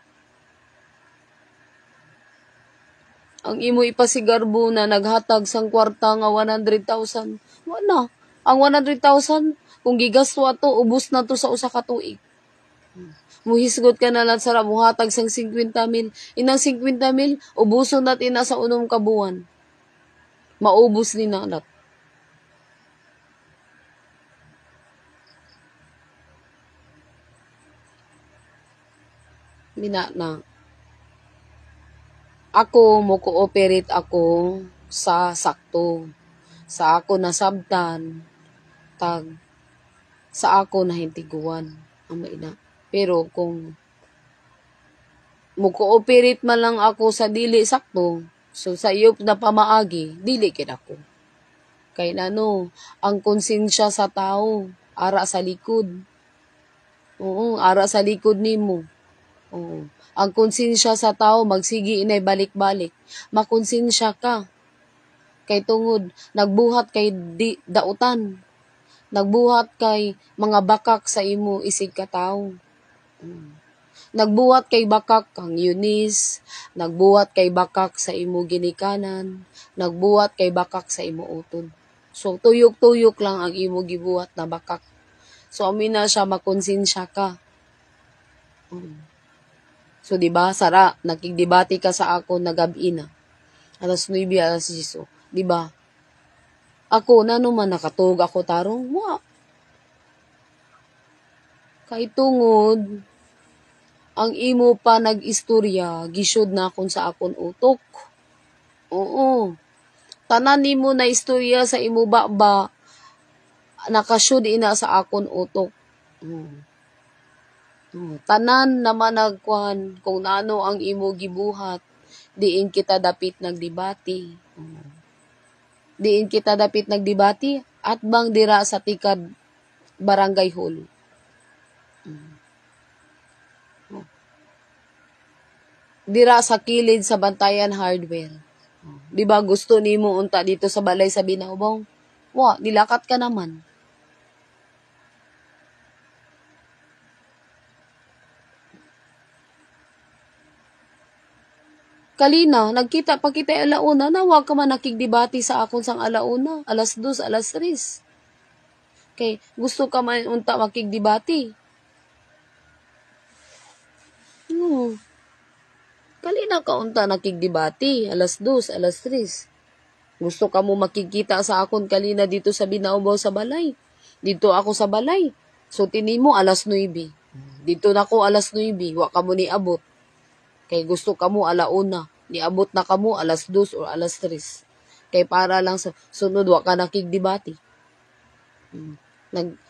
Ang imo ipasigarbo na naghatag sang kwarta nga 100,000. Wa na. Ang 100,000 kung gigasto ato ubos na to sa usa ka tuig. Muhisgot ka na lang sa muhatag sang 50,000. Inang 50,000 ubuson natin na sa unom ka buwan. Maubos ni nalat. Bina na. Ako mo cooperate ako sa sakto. Sa ako nasabtan tag sa ako nahintiguan ang maina. Pero kung mo cooperate man lang ako sa dili sakto, so sa iyo na pamaagi, dili kid ako. Kay nano, ang konsensya sa tao ara sa likod. Oo, ara sa likod nimo. Oo. Ang konsensya sa tao magsigi inay balik-balik. Makonsensya ka. Kay tungod nagbuhat kay dautan. Nagbuhat kay mga bakak sa imo isig ka tawo. Nagbuhat kay bakak kang Eunice, nagbuhat kay bakak sa imo ginikanan, nagbuhat kay bakak sa imo utod. So tuyok-tuyok lang ang imo gibuhat na bakak. So amin na siya makonsensya ka. So, di ba, sara, nakigdebate ka sa ako na gabi na. Alas 9, alas 10. Di ba? Ako, na naman nakatug ako tarong, wa. Kay tungod, ang imo pa nag-istorya, gisod na akon sa akon utok. Oo. Tanan nimo na istorya sa imo ba, nakasud ina sa akon utok. Tanan naman nagkuhan kung ano ang imo gibuhat, diin kita dapit nagdebate. Diin kita dapit nagdebate at bang dira sa tikad barangay hall. Dira sa kilid sa Bantayan Hardware. Di ba gusto nimo unta dito sa balay sa Binaubong? Wa, nilakat ka naman. Kalina, nagkita pa kita alauna na wag ka man nakigdebate sa akon sang alauna, alas 2, alas 3. Kay gusto ka man unta makigdebate. Kalina ka unta nakigdebate, alas 2, alas 3. Gusto ka mo makikita sa akon kalina dito sa Binaubaw sa balay. Dito ako sa balay. So tinimo alas 9. Dito na ko alas 9, wa ka mo niabot. Kay gusto ka mo alauna, niabot na ka mo alas 2 o alas 3. Kay para lang sa sunod wa ka nakigdebate.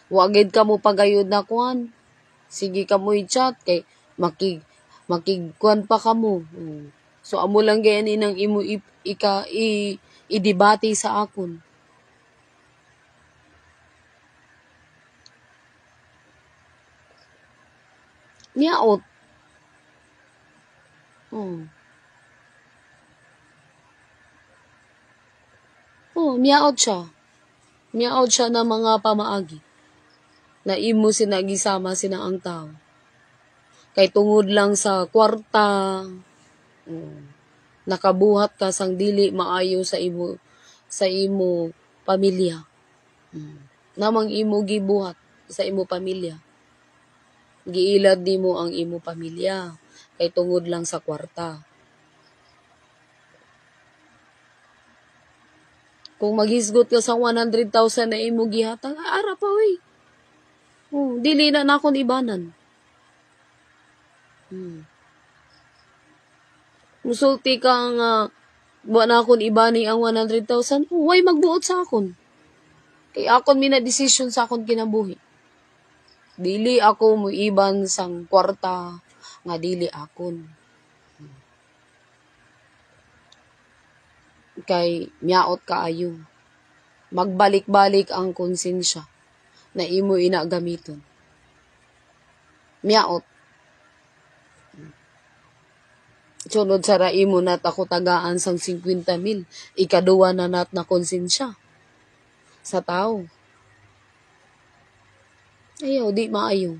Wagid ka mo pagayod na kuan. Sige ka mo i-chat kay makigkuan pa ka mo. So amo lang gayan inang imo i-debate sa akon. Niyaot. Miyaot siya. Miyaot siya ng mga pamaagi. Na imo sinagisama sina ang tao. Kay tungod lang sa kwarta, nakabuhat ka sang dili maayo sa imo pamilya. Namang imo gibuhat sa imo pamilya. Giilad nimo ang imo pamilya kay tungod lang sa kwarta. Kung maghisgot ka sa 100,000 na imo gihatag, ara pa oy. Dili na nakon ibanan. Musulti ka nga buwan na akon ibani ang 100,000, way magbuot sa akon. Kay akon mina decision sa akon kinabuhi. Dili ako muiban sang kwarta nga dili akon. Kay miyaot kaayo. Magbalik-balik ang konsensya na imo ina gamiton. Miyaot. Sunod sa raimo nat ako tagaan sang 50,000. Ikaduwa na nat na konsensya sa tao. Ayaw, di maayo.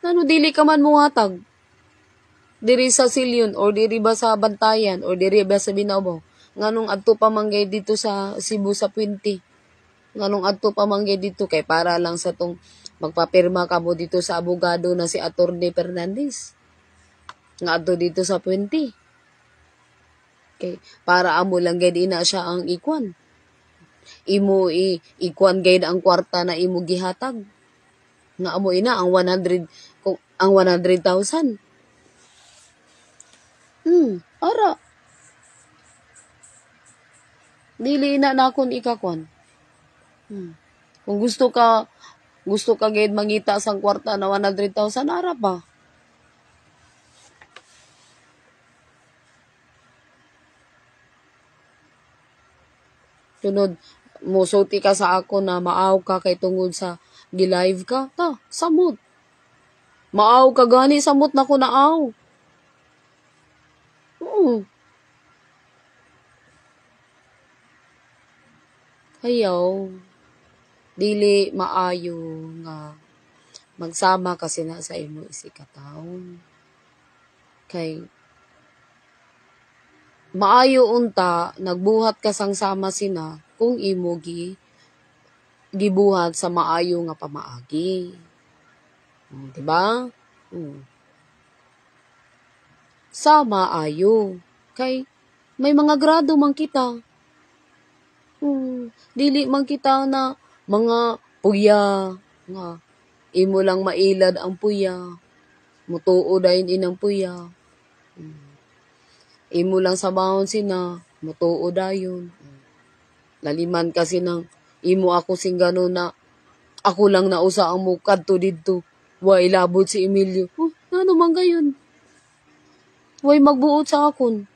Nano dili ka man muhatag? Diri sa silyon or diri ba sa bantayan or diri ba sa Binabaw? Nganong adto pa manggay dito sa Cebu sa 20? Nganong adto pa manggay dito kay para lang sa tong magpapirma ka mo dito sa abogado na si Attorney Fernandez. Nga adto dito sa 20. Okay, para amo lang gid ina siya ang ikwan. Imo ikwan gid ang kwarta na imo gihatag. Nga amo ina ang 100 kung ang 100,000. Ara. Dili na nakon ikakwan. Kung gusto ka gid mangita sang kwarta na 100,000 ara pa. Sunod, musulti ka sa ako na maaw ka kay tungod sa gi-live ka. Ta, samot. Maaw ka gani, samot na ko naaw. Hayaw, dili maayo nga magsama kasi na sa imo isikataon. Kay maayo unta nagbuhat ka sang sama sina kung imo gibuhat sa maayo nga pamaagi. Diba? Sama ayo. Kay may mga grado man kita. Dili man kita na mga puya nga imo lang mailad ang puya. Mutuo dayon inang puya. Imo lang sabahon sina, mutuo dayon. Laliman kasi ng imo ako sing gano'n na ako lang nausa ang mukad to didto. Way labot si Emilio. Ano man gayon? Way magbuot sa akon.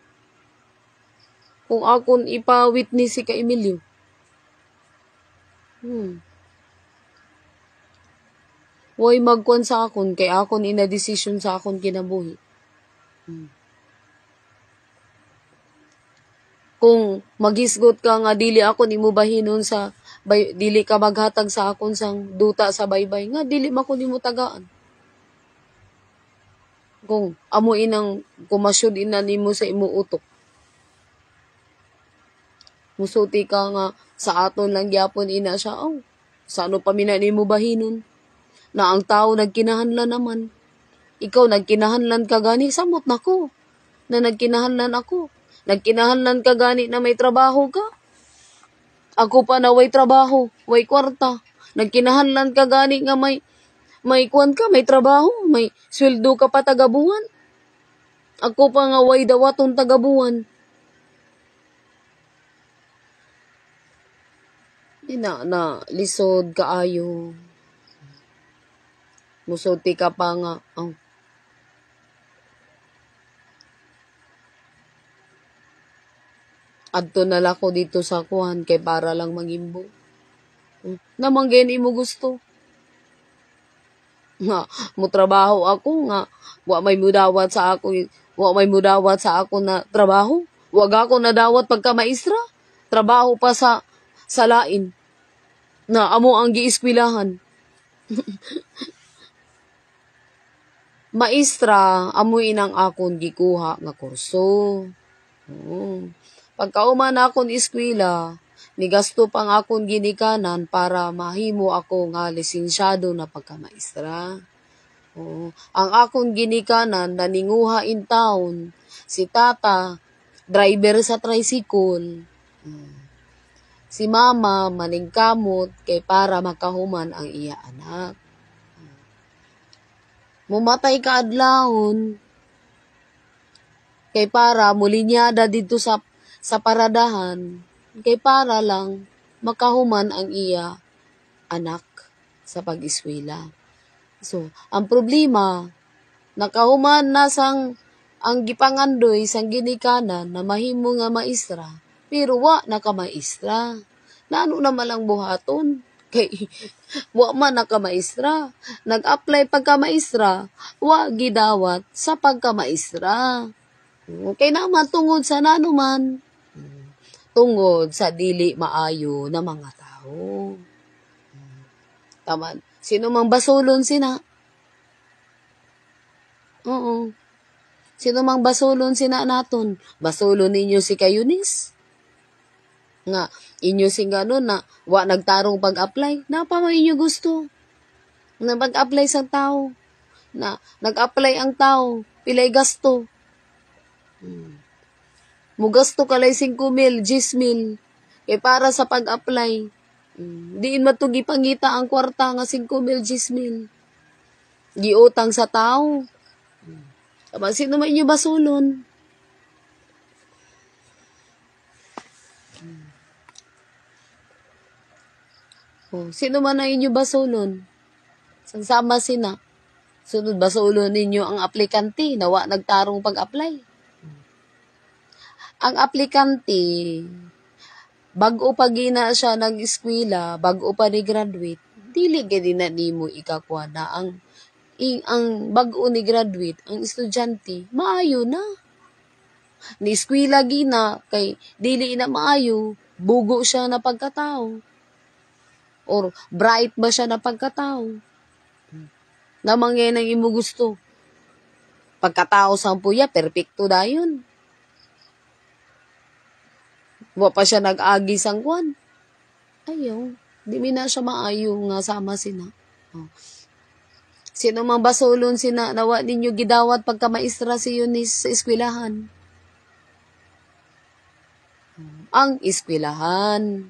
Kung akon ipa-witness si ka Emilio. Way magkuan sa akon kay akon ina decision sa akon kinabuhi. Kung maghisgot ka nga dili ako nimo bahinon sa dili ka maghatag sa akon sang duta sa baybay nga dili man ko nimo tagaan. Kung amo inang kumasyod ina nimo sa imo utok. Musuti ka nga sa aton lang gyapon ina siya. Sa ano pa mina nimo bahinon? Na ang tao nagkinahanlan naman. Ikaw nagkinahanlan ka gani samot nako. Na nagkinahanlan ako. Nagkinahanlan ka gani na may trabaho ka. Ako pa na way trabaho, way kwarta. Nagkinahanlan ka gani nga may kwan ka, may trabaho, may sweldo ka pa tagabuhan. Ako pa nga way dawaton tagabuhan. Na lisod kaayo. Musulti ka pa nga, adto na lako dito sa kuhan kay para lang magimbo. Namanggen imo gusto. Nga, mo trabaho ako nga, wa may mudawat sa ako na trabaho. Wag ako nadawat pagka maestra. Trabaho pa sa lain. Na amo ang giiskwilahan. Maestra, amo inang akon gikuha nga kurso. Pagkauman akon eskwela, nigasto pang akon ginikanan para mahimo ako nga lisensyado na pagkamaestra. Ang akon ginikanan naninguha in town, si tata, driver sa tricycle. Si mama, maningkamot kay para makahuman ang iya anak. Mumatay ka adlawon, kay para mulinyada dito sa paradahan, kay para lang makahuman ang iya anak sa pag-eskwela. So, ang problema, nakahuman na sang ang gipangandoy sang ginikanan na mahimo nga maestra, pero wa na ka maestra. Naano naman lang buhaton, Kay wa man nakamaestra. Nag-apply pagka-maestra, wa gidawat sa pagka-maestra. Kay naman tungod sa nanuman, tungod sa dili maayo na mga tao. Taman, sino mang basulon sina? Oo. Sino mang basulon sina naton? Basulon ninyo si Kayunis? Nga, inyo sing gano'n na wa nagtarong pag-apply. Napa mo inyo gusto? Na pag-apply sa tao. Na nag-apply ang tao. Pilay gasto. Mugasto kalay 5,000, 10,000. Kay para sa pag-apply. Diin matugi pangita ang kwarta nga 5,000, 10,000. Giutang sa tao. Tama, sino man inyo basulon? Sino man ang inyo basulon? Sangsama sina. Sunod basulon ninyo ang aplikante na wa nagtarong pag-apply. Ang aplikante, bago pa gina siya nag-eskwela, bago pa ni graduate, dili gadi na nimo ikakwa na ang bago ni graduate, ang estudyante, maayo na. Ni eskwela gina, kay dili na maayo, bugo siya na pagkatao. Or bright ba siya na pagkatao? Namang yan ang imo gusto. Pagkatao sampuya, perfecto dayon. Wa pa siya nag-agi sang kwan. Ayaw. Di mi na siya maayo nga sama sina. Sino mang basulon sina nawa ninyo gidawat pagka maestra si Eunice sa eskwelahan? Ang eskwelahan.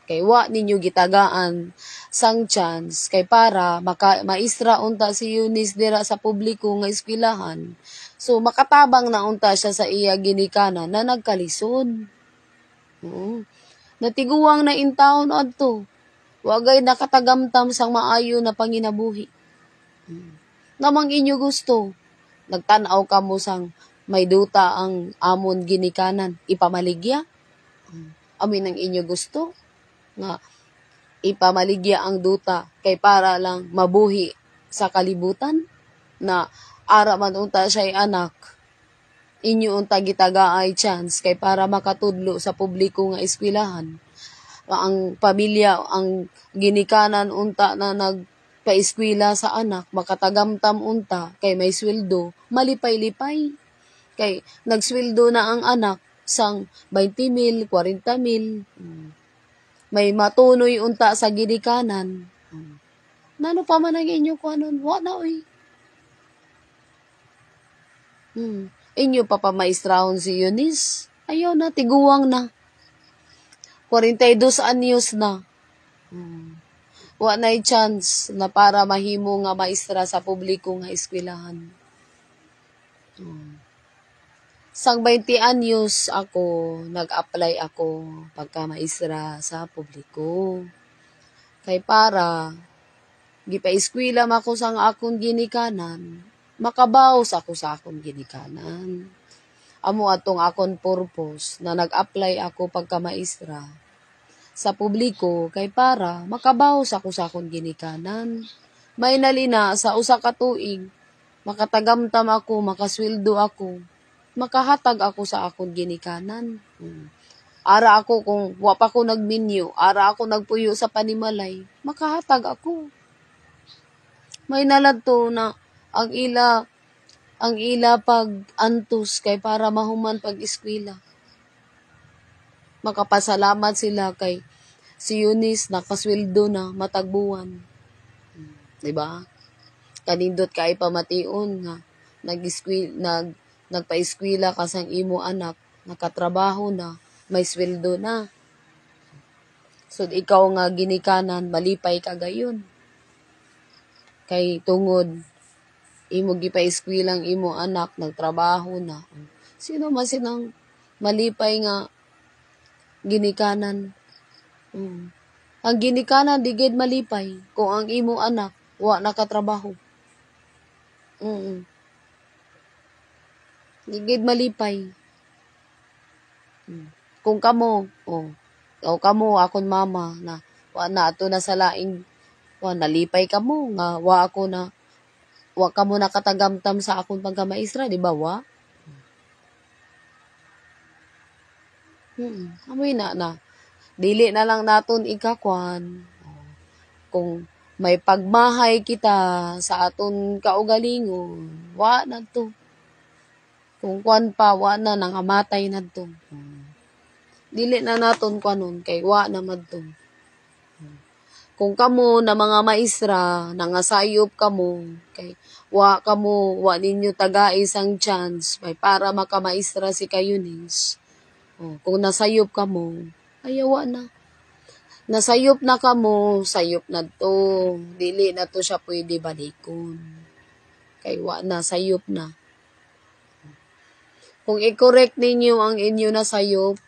Kay wa ninyo gitagaan sang chance kay para maestra unta si Eunice dira sa publiko nga eskwelahan. So makatabang na unta siya sa iya ginikanan na nagkalisod. Natiguang na in town adto. Wagay nakatagamtam sang maayo na panginabuhi. Namang inyo gusto. Nagtanaw ka mo sang may duta ang amon ginikanan. Ipamaligya. Amin ang inyo gusto. Nga ipamaligya ang duta kay para lang mabuhi sa kalibutan na ara man unta siya'y anak. Inyo unta gitagaay chance kay para makatudlo sa publiko nga eskwelahan. Ang pamilya, ang ginikanan unta na nagpaeskwela sa anak, makatagamtam unta kay may sweldo, malipay-lipay. Kay nagsweldo na ang anak sang 20,000, 40,000. May matunoy unta sa ginikanan. Nano pa man ang inyo ko anon? Wa na oy. Inyo pa pamaistrahon si Eunice. Ayaw na, tiguwang na. 42 anyos na. Wa na'y chance na para mahimo nga maestra sa publiko nga eskwelahan. Sang 20 anyos ako, nag-apply ako pagka maestra sa publiko. Kay para, gipa-eskwela mako sang akong ginikanan, makabaos ako sa akong ginikanan. Amo atong akong purpose na nag-apply ako pagka maestra sa publiko kay para makabaos ako sa akong ginikanan. May nalina sa usa ka tuig, makatagamtam ako, makasweldo ako, makahatag ako sa akong ginikanan. Ara ako kung wa pa ko nagminyo, ara ako nagpuyo sa panimalay, makahatag ako. May naladto na ang ila pag antos kay para mahuman pag eskwela. Makapasalamat sila kay si Eunice nakasweldo na matagbuwan. Diba? Kanindot kay pamation nga nagpa-eskwela ka sang imo anak, nakatrabaho na, may sweldo na. So ikaw nga ginikanan, malipay ka gayon. Kay tungod imo gipa-eskwelang imo anak, nagtrabaho na. Sino man sinang malipay nga ginikanan? Ang ginikanan di gid malipay kung ang imo anak wa nakatrabaho. Di gid malipay. Kung kamo, kamo akon mama na Wa na ato na sa laing nalipay ka mo nga wa ka mo nakatagamtam sa akong pagkamaestra, di ba wa? Amoy na. Dili na lang naton ikakwan. Kung may pagmahay kita sa aton kaugalingon, wa na to. Kung kwan pa, wa na nangamatay na to. Dili na naton kwanon, kay wa na to. Kung kamo na mga maestra, nangasayop kamo, kay wa ninyo taga isang chance, may para makamaestra si Kayunis. Kung nasayop kamo, ayawa na. Nasayop na kamo, sayop na to. Dili na to siya pwede balikon. Kay wa na, sayop na. Kung i-correct ninyo ang inyo na sayop,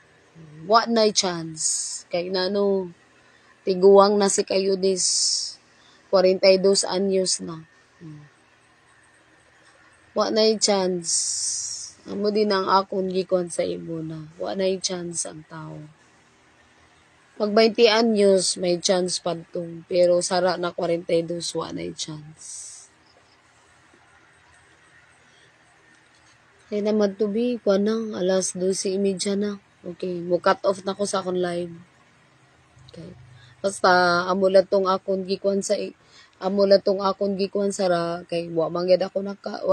wa na chance. Kay nano, tiguang na si Kayunis. 42 anyos na. Wa na chance. Amo din ang akong gikon sa imo na. Wa na chance ang tao. Pag 20 anyos, may chance pa to. Pero sara na 42, wa na chance. Kaya naman to be, kuha na, alas 12:30 na. Okay, mo-cut off na ko sa akong live. Okay. Basta, amo lang tong akong gikuan sara, kay wa mangyad ako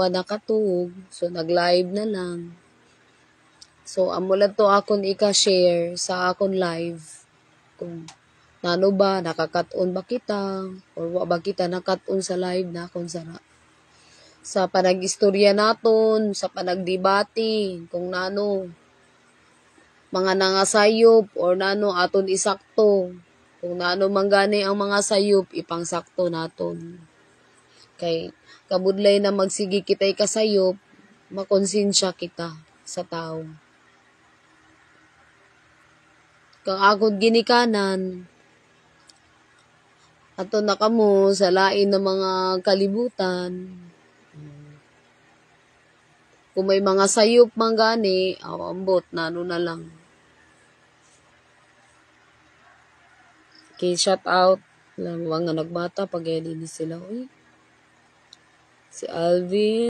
nakatug. So, nag-live na lang. So, amo lang to akong ika-share sa akong live. Kung nano ba, nakakat-on ba kita, or wa ba kita nakat-on sa live na akong sara. Sa panag-istorya naton, sa panagdebate, kung nano, mga nangasayop, or nano aton isakto. Kung nano manggani ang mga sayop, ipangsakto naton. Kay, kabudlay na magsigi kita'y kasayop, makonsensya kita sa tao. Kang agod ginikanan, ato na kamo sa lain ng mga kalibutan. Kung may mga sayop manggani, ambot, nano na lang. Okay, shout out. Mga nagbata, pag-edit sila. Uy, si Alvin.